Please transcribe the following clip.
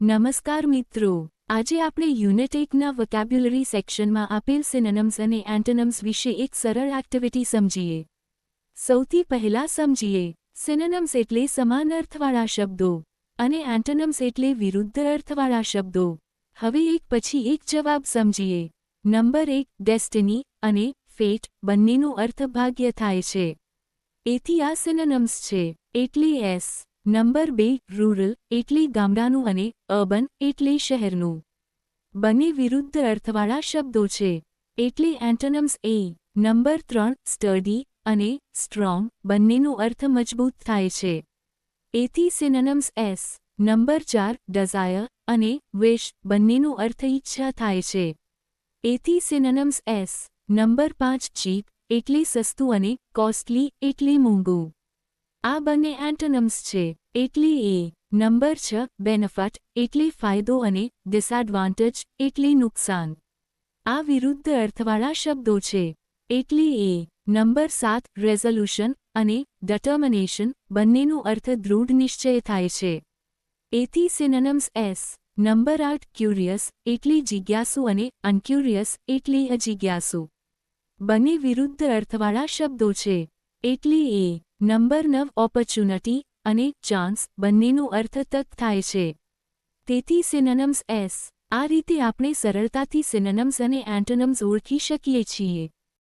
નમસ્કાર મિત્રો, આજે આપણે યુનિટ 1ના વોકેબ્યુલરી સેક્શનમાં આપેલ સિનોનિમ્સ અને એન્ટોનિમ્સ વિશે એક સરળ એક્ટિવિટી સમજીએ. સૌથી પહેલા સમજીએ સિનોનિમ્સ એટલે સમાન અર્થવાળા શબ્દો અને એન્ટોનિમ્સ એટલે વિરુદ્ધ અર્થવાળા શબ્દો. હવે એક પછી એક જવાબ સમજીએ. નંબર 1 ડેસ્ટિની અને ફેટ બંનેનો અર્થ ભાગ્ય થાય છે. એથી આ સિનોનિમ્સ છે એટલે એસ. નંબર 2 રૂરલ એટલે ગામડાનું અને અર્બન એટલે શહેરનું. બંને વિરુદ્ધ અર્થવાળા શબ્દો છે એટલે એન્ટોનિમ્સ એ. નંબર 3 સ્ટર્ડી અને સ્ટ્રોંગ બંનેનો અર્થ મજબૂત થાય છે. એથી સિનોનિમ્સ એસ. નંબર 4 ડિઝાયર અને વિશ બંનેનો અર્થ ઈચ્છા થાય છે. એથી સિનોનિમ્સ એસ. નંબર 5 ચીપ એટલે સસ્તું અને કોસ્ટલી એટલે મોંઘું. આ બંને એન્ટોનિમ્સ છે એટલે એ. નંબર 6 બેનિફિટ એટલે ફાયદો અને ડિસએડવાન્ટેજ એટલે નુકસાન. આ વિરુદ્ધ અર્થવાળા શબ્દો છે એટલે એ. નંબર 7 રેઝોલ્યુશન અને ડિટર્મિનેશન બંનેનો અર્થ દૃઢ નિશ્ચય થાય છે. એથી સિનોનિમ્સ એસ. નંબર 8 ક્યુરિયસ એટલે જિજ્ઞાસુ અને અનક્યુરિયસ એટલે અજિજ્ઞાસુ. બંને વિરુદ્ધ અર્થવાળા શબ્દો છે એટલે એ. નંબર 9 ઓપોર્ચ્યુનિટી અને ચાન્સ બંનેનો અર્થ તક થાય છે. તેથી સિનોનિમ્સ એસ. આ રીતે આપણે સરળતાથી સિનોનિમ્સ અને એન્ટોનિમ્સ ઓળખી શકીએ છીએ.